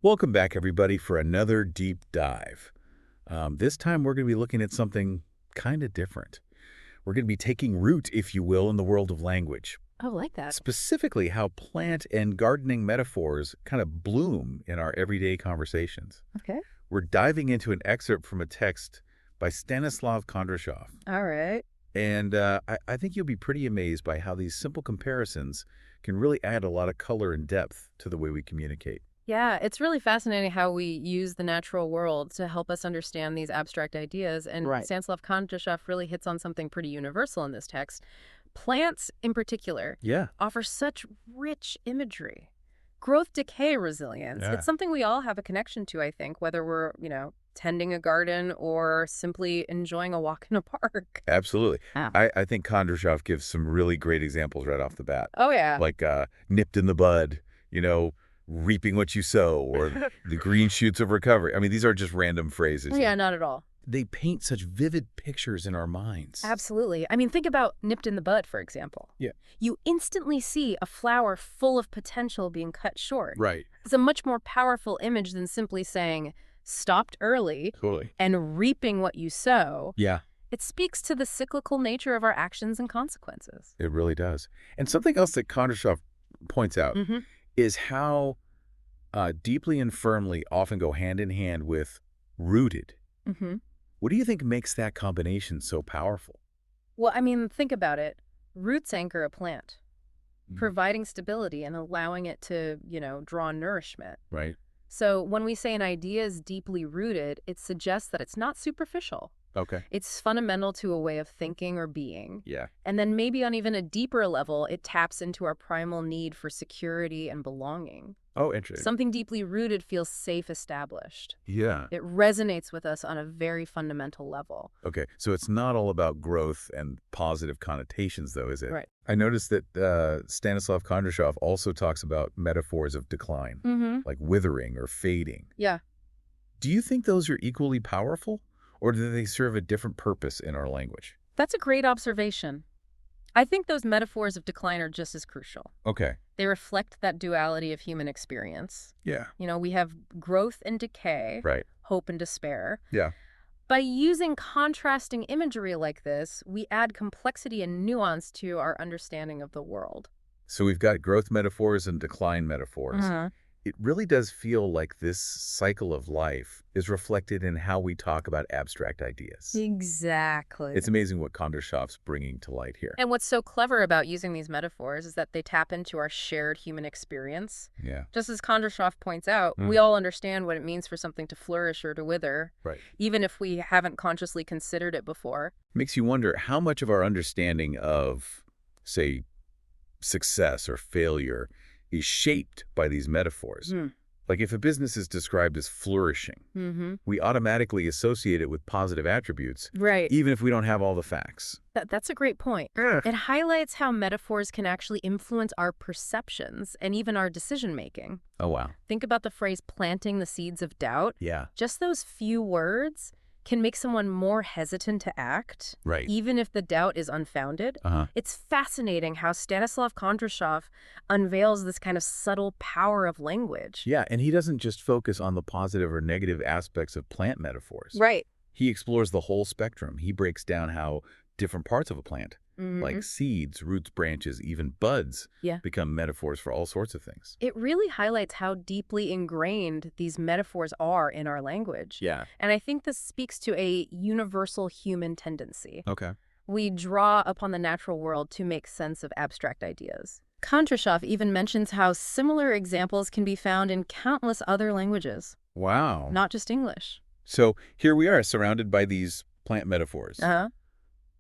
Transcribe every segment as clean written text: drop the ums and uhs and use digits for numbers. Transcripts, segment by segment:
Welcome back, everybody, for another deep dive. This time, we're going to be looking at something kind of different. We're going to be taking root, if you will, in the world of language. Oh, like that. Specifically, how plant and gardening metaphors kind of bloom in our everyday conversations. Okay. We're diving into an excerpt from a text by Stanислав Kondrashov. All right. And I think you'll be pretty amazed by how these simple comparisons can really add a lot of color and depth to the way we communicate. Yeah, it's really fascinating how we use the natural world to help us understand these abstract ideas. And Right. Stanislav Kondrashov really hits on something pretty universal in this text. Plants, in particular, Yeah. offer such rich imagery. Growth, decay, resilience. Yeah. It's something we all have a connection to, I think, whether we're, tending a garden or simply enjoying a walk in a park. Absolutely. Yeah. I think Kondrashov gives some really great examples right off the bat. Oh, yeah. Like nipped in the bud, reaping what you sow, or the green shoots of recovery. I mean, these are just random phrases. Yeah, not at all. They paint such vivid pictures in our minds. Absolutely. I mean, think about nipped in the bud, for example. Yeah. You instantly see a flower full of potential being cut short. Right. It's a much more powerful image than simply saying, stopped early Totally. and reaping what you sow. Yeah, It speaks to the cyclical nature of our actions and consequences. it really does. And something else that Kondrashov points out Mm-hmm. is how deeply and firmly often go hand in hand with rooted. Mm-hmm. What do you think makes that combination so powerful? Well, I mean, think about it. Roots anchor a plant, Mm. providing stability and allowing it to, draw nourishment. Right? So when we say an idea is deeply rooted, it suggests that it's not superficial. Okay. It's fundamental to a way of thinking or being. Yeah. And then maybe on even a deeper level, it taps into our primal need for security and belonging. Oh, interesting. Something deeply rooted feels safe established. Yeah. It resonates with us on a very fundamental level. Okay. So it's not all about growth and positive connotations, though, is it? Right. I noticed that Stanislav Kondrashov also talks about metaphors of decline, Mm-hmm. like withering or fading. Yeah. Do you think those are equally powerful, or do they serve a different purpose in our language? That's a great observation. I think those metaphors of decline are just as crucial. Okay. They reflect that duality of human experience. Yeah. We have growth and decay, Right. hope and despair. Yeah. By using contrasting imagery like this, we add complexity and nuance to our understanding of the world. So we've got growth metaphors and decline metaphors. Uh-huh. It really does feel like this cycle of life is reflected in how we talk about abstract ideas. Exactly. It's amazing what Kondrashov's bringing to light here. And what's so clever about using these metaphors is that they tap into our shared human experience. Yeah. Just as Kondrashov points out, we all understand what it means for something to flourish or to wither, Right. even if we haven't consciously considered it before. Makes you wonder how much of our understanding of, say, success or failure is shaped by these metaphors. Like if a business is described as flourishing, Mm-hmm. we automatically associate it with positive attributes, Right. even if we don't have all the facts. That's a great point. It highlights how metaphors can actually influence our perceptions and even our decision-making. Oh, wow. Think about the phrase planting the seeds of doubt. Yeah. Just those few words can make someone more hesitant to act, Right. even if the doubt is unfounded. Uh-huh. It's fascinating how Stanislav Kondrashov unveils this kind of subtle power of language. Yeah, and he doesn't just focus on the positive or negative aspects of plant metaphors. Right. He explores the whole spectrum. He breaks down how different parts of a plant, Mhm. like seeds, roots, branches, even buds, Yeah. become metaphors for all sorts of things. It really highlights how deeply ingrained these metaphors are in our language. Yeah. And I think this speaks to a universal human tendency. Okay. We draw upon the natural world to make sense of abstract ideas. Kondrashov even mentions how similar examples can be found in countless other languages, Wow. not just English. So here we are surrounded by these plant metaphors. Uh-huh.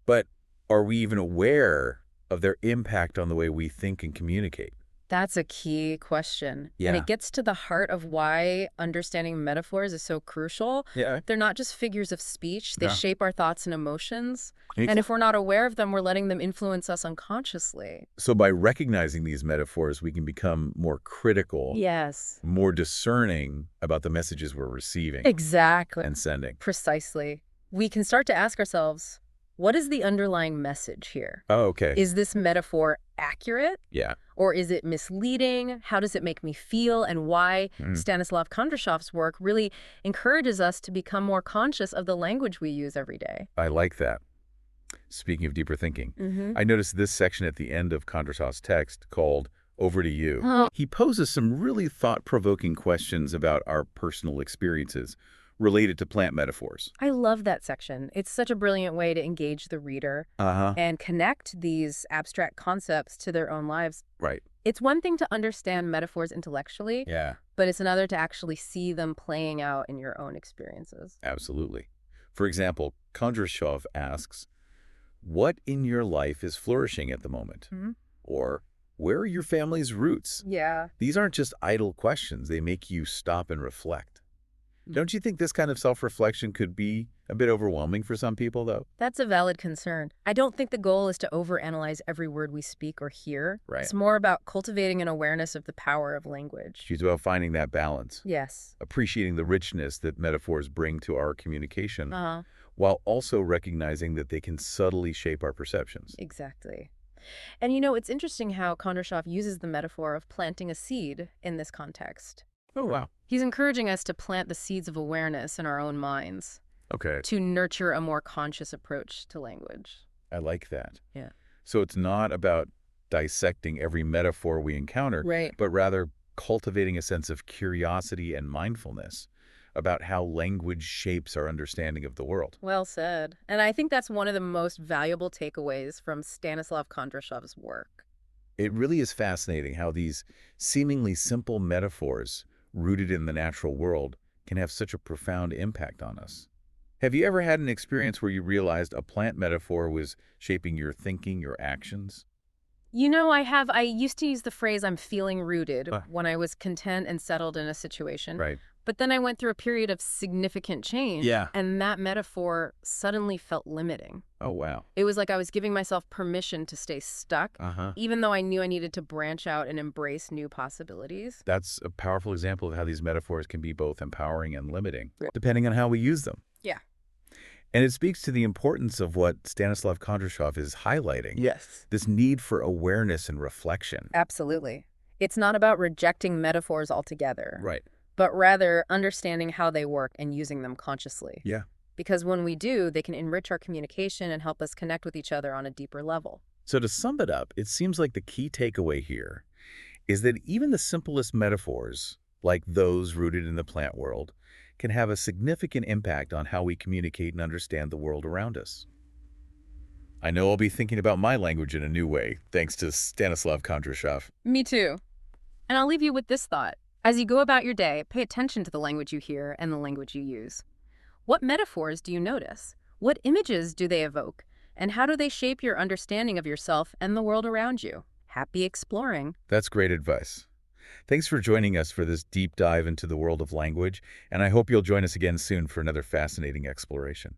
But are we even aware of their impact on the way we think and communicate? That's a key question. Yeah. And it gets to the heart of why understanding metaphors is so crucial. Yeah. They're not just figures of speech. They Yeah. shape our thoughts and emotions. Ex- And if we're not aware of them, we're letting them influence us unconsciously. So by recognizing these metaphors, we can become more critical, Yes. more discerning about the messages we're receiving Exactly. and sending. Precisely. We can start to ask ourselves, What is the underlying message here? Oh, okay. Is this metaphor accurate? Yeah. Or is it misleading? How does it make me feel? And why Stanislav Kondrashov's work really encourages us to become more conscious of the language we use every day. I like that. Speaking of deeper thinking, I noticed this section at the end of Kondrashov's text called Over to You. Oh. He poses some really thought-provoking questions about our personal experiences related to plant metaphors. I love that section. It's such a brilliant way to engage the reader and connect these abstract concepts to their own lives. Right. It's one thing to understand metaphors intellectually, but it's another to actually see them playing out in your own experiences. Absolutely. For example, Kondrashov asks, what in your life is flourishing at the moment? Or, where are your family's roots? Yeah. These aren't just idle questions. They make you stop and reflect. Don't you think this kind of self-reflection could be a bit overwhelming for some people, though? That's a valid concern. I don't think the goal is to overanalyze every word we speak or hear. Right. It's more about cultivating an awareness of the power of language. It's about finding that balance. Yes. Appreciating the richness that metaphors bring to our communication, while also recognizing that they can subtly shape our perceptions. Exactly. And you know, it's interesting how Kondrashov uses the metaphor of planting a seed in this context. Oh, wow. He's encouraging us to plant the seeds of awareness in our own minds. Okay. To nurture a more conscious approach to language. I like that. Yeah. So it's not about dissecting every metaphor we encounter, but rather cultivating a sense of curiosity and mindfulness about how language shapes our understanding of the world. Well said. And I think that's one of the most valuable takeaways from Stanislav Kondrashov's work. It really is fascinating how these seemingly simple metaphors rooted in the natural world can have such a profound impact on us. Have you ever had an experience where you realized a plant metaphor was shaping your thinking, your actions? You know, I have. I used to use the phrase "I'm feeling rooted" when I was content and settled in a situation. Right. But then I went through a period of significant change. Yeah. And that metaphor suddenly felt limiting. Oh, wow. It was like I was giving myself permission to stay stuck, even though I knew I needed to branch out and embrace new possibilities. That's a powerful example of how these metaphors can be both empowering and limiting, depending on how we use them. Yeah. And it speaks to the importance of what Stanislav Kondrashov is highlighting. Yes. This need for awareness and reflection. Absolutely. It's not about rejecting metaphors altogether. Right. But rather understanding how they work and using them consciously. Yeah. Because when we do, they can enrich our communication and help us connect with each other on a deeper level. So to sum it up, it seems like the key takeaway here is that even the simplest metaphors, like those rooted in the plant world, can have a significant impact on how we communicate and understand the world around us. I know I'll be thinking about my language in a new way, thanks to Stanislav Kondrashov. Me too. And I'll leave you with this thought. As you go about your day, pay attention to the language you hear and the language you use. What metaphors do you notice? What images do they evoke? And how do they shape your understanding of yourself and the world around you? Happy exploring. That's great advice. Thanks for joining us for this deep dive into the world of language, and I hope you'll join us again soon for another fascinating exploration.